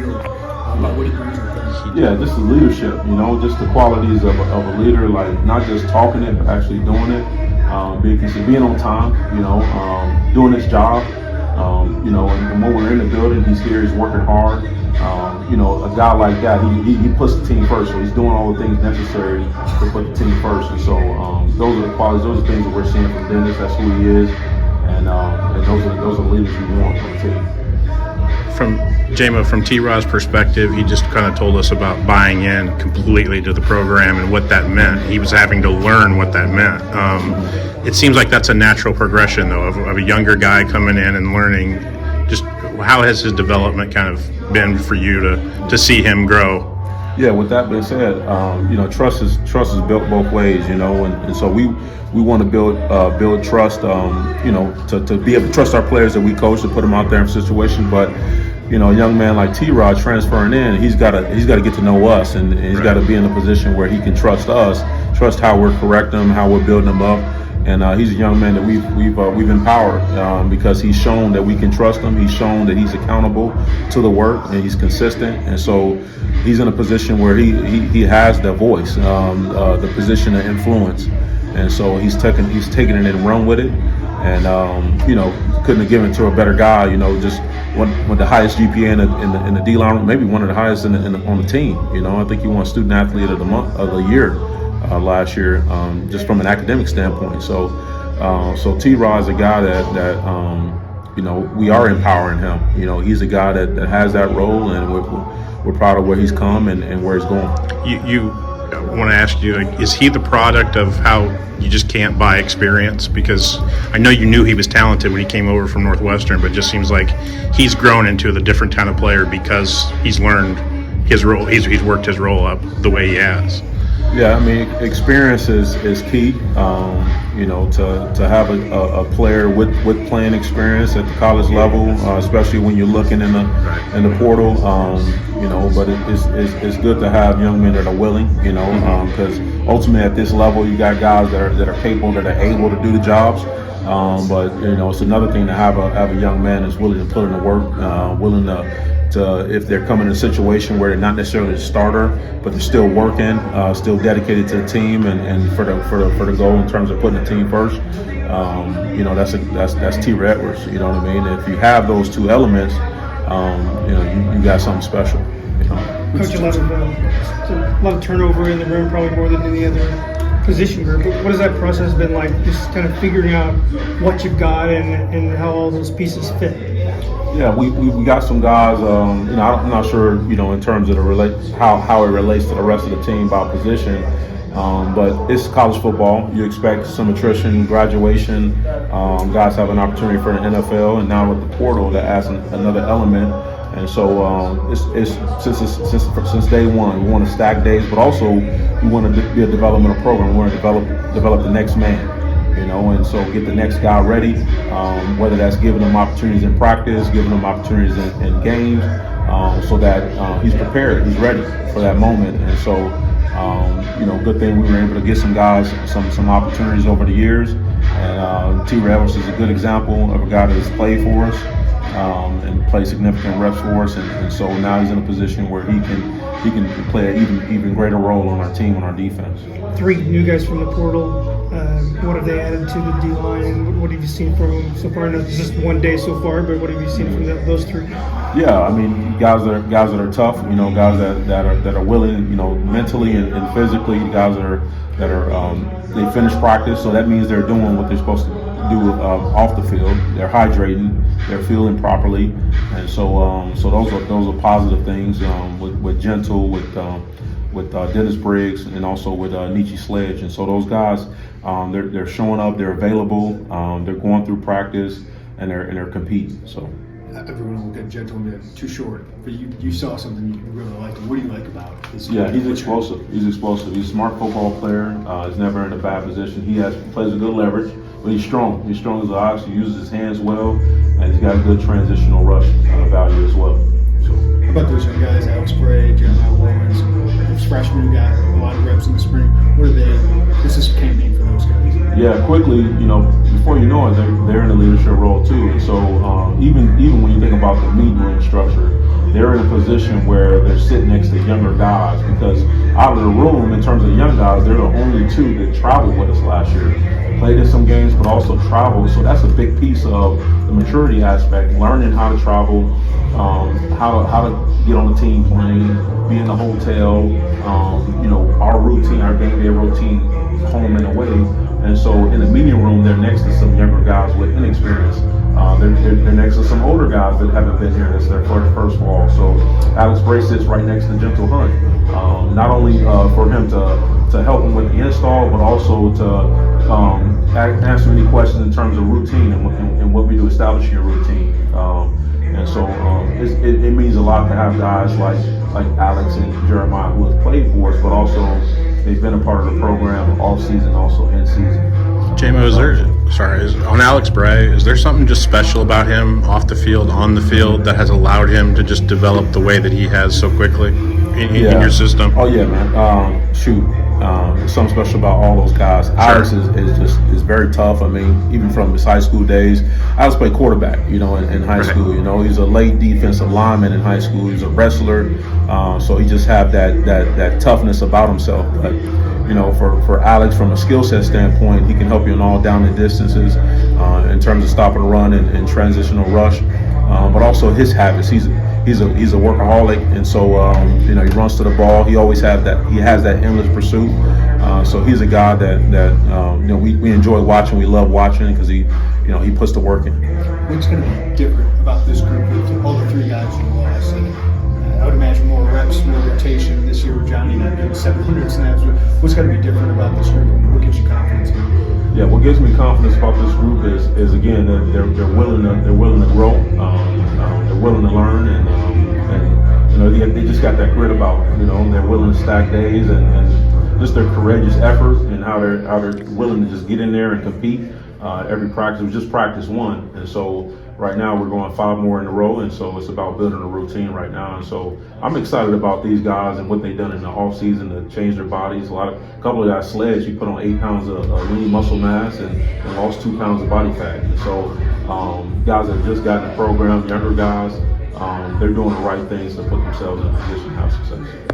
field about what he brings with him. Yeah, just the leadership, just the qualities of a leader, like not just talking it, but actually doing it. Being on time, doing his job. And when we're in the building, he's here, he's working hard. A guy like that, he puts the team first, so he's doing all the things necessary to put the team first. And so those are the qualities, those are things that we're seeing from Dennis. That's who he is, and those are the leaders we want on the team. From T-Rod's perspective, he just kind of told us about buying in completely to the program and what that meant. He was having to learn what that meant. It seems like that's a natural progression, though, of a younger guy coming in and learning. Just how has his development kind of been for you to see him grow? Yeah, with that being said, trust is built both ways, and so we want to build trust, to be able to trust our players that we coach, to put them out there in situations. But a young man like T-Rod transferring in, he's got to get to know us, and he's got to be in a position where he can trust us, trust how we're correcting him, how we're building him up. And he's a young man that we've empowered because he's shown that we can trust him. He's shown that he's accountable to the work and he's consistent. And so he's in a position where he has the voice, the position of influence. And so he's taken it and run with it. And couldn't have given it to a better guy. Just with the highest GPA in the D line, maybe one of the highest on the team. I think he won Student Athlete of the Year last year, just from an academic standpoint. So T-Rod is a guy that we are empowering him. He's a guy that has that role, and we're proud of where he's come and where he's going. I want to ask you, is he the product of how you just can't buy experience? Because I know you knew he was talented when he came over from Northwestern, but it just seems like he's grown into a different kind of player because he's learned his role. He's worked his role up the way he has. Yeah, I mean, experience is key. To have a player with playing experience at the college level, especially when you're looking in the portal. But it's good to have young men that are willing. Because ultimately at this level, you got guys that are capable, that are able to do the jobs. But it's another thing to have a young man that's willing to put in the work, willing to if they're coming in a situation where they're not necessarily a starter, but they're still working, still dedicated to the team and for the goal in terms of putting the team first. That's T-Rod Edwards. You know what I mean? If you have those two elements, you got something special. Coach, a lot of turnover in the room, probably more than any other position group. But what has that process been like? Just kind of figuring out what you've got and how all those pieces fit. Yeah, we got some guys. I'm not sure, in terms of how it relates to the rest of the team by position. But it's college football. You expect some attrition, graduation. Guys have an opportunity for the NFL, and now with the portal, that adds another element. And so it's since day one, we want to stack days, but also we want to be a developmental program. We want to develop the next man. And so get the next guy ready, whether that's giving them opportunities in practice, giving them opportunities in games, so that he's prepared, he's ready for that moment. And so, good thing we were able to get some guys some opportunities over the years. And T-Rod Edwards is a good example of a guy that has played for us and played significant reps for us. And so now he's in a position where he can play an even greater role on our team, on our defense. 3 new guys from the portal. What have they added to the D-line? What have you seen from them so far? I know it's just one day so far, but what have you seen from those 3? Yeah, I mean, guys that are tough. Guys that are willing. Mentally and physically. Guys that are they finish practice, so that means they're doing what they're supposed to do off the field. They're hydrating. They're feeling properly, and so those are positive things. With Gentle, with Dennis Briggs, and also with Nietzsche Sledge. And so those guys, they're showing up, they're available, they're going through practice, and they're competing. So everyone will get Gentle and get too short, but you saw something you really liked. What do you like about his? Yeah, he's explosive. He's a smart football player. He's never in a bad position. He plays a good leverage, but he's strong. He's strong as an ox. He uses his hands well, and he's got a good transitional rush value as well. How about those young guys, Alex Bray, Jeremiah Lawrence, those freshmen who got a lot of reps in the spring? What are they? This is campaign for those guys. Yeah, quickly, before you know it, they're in a leadership role too. And so even when you think about the meeting room structure, they're in a position where they're sitting next to younger guys, because out of the room, in terms of the young guys, they're the only two that traveled with us last year. Played in some games, but also traveled. So that's a big piece of the maturity aspect, learning how to travel, how to get on the team plane, be in the hotel, our routine, our game day routine, home and away. And so in the meeting room, they're next to some younger guys with inexperience. They're next to some older guys that haven't been here. That's their first fall. So Alex Bray sits right next to Gentle Hunt. Not only for him to help him with the install, but also to answer any questions in terms of routine and what we do establishing your routine. And so it means a lot to have guys like Alex and Jeremiah who have played for us, but also they've been a part of the program off season, also in season. JMO, on Alex Bray, is there something just special about him off the field, on the field, that has allowed him to just develop the way that he has so quickly in your system? Oh yeah, man. There's something special about all those guys. Sure. Alex is very tough. I mean, even from his high school days, Alex played quarterback, in high school. He's a late defensive lineman in high school. He's a wrestler, so he just have that toughness about himself. But for Alex, from a skill set standpoint, he can help you in all down and distances in terms of stop and run and transitional rush, but also his habits. He's a workaholic, and so he runs to the ball. He always has that endless pursuit. So he's a guy that we enjoy watching. We love watching because he puts the work in. What's going to be different about this group with all the three guys you lost? I would imagine more reps, more rotation this year with Johnny not getting 700 snaps. What's going to be different about this group? What gives you confidence? Yeah, what gives me confidence about this group is again that they're willing to grow, they're willing to learn, and they just got that grit about them. They're willing to stack days and just their courageous effort and how they're willing to just get in there and compete. Every practice was just practice one, and so right now we're going 5 more in a row, and so it's about building a routine right now. And so I'm excited about these guys and what they've done in the off season to change their bodies. A couple of guys sledge, you put on 8 pounds of lean muscle mass and lost 2 pounds of body fat. And so guys that just got in the program, younger guys, they're doing the right things to put themselves in a position to have success.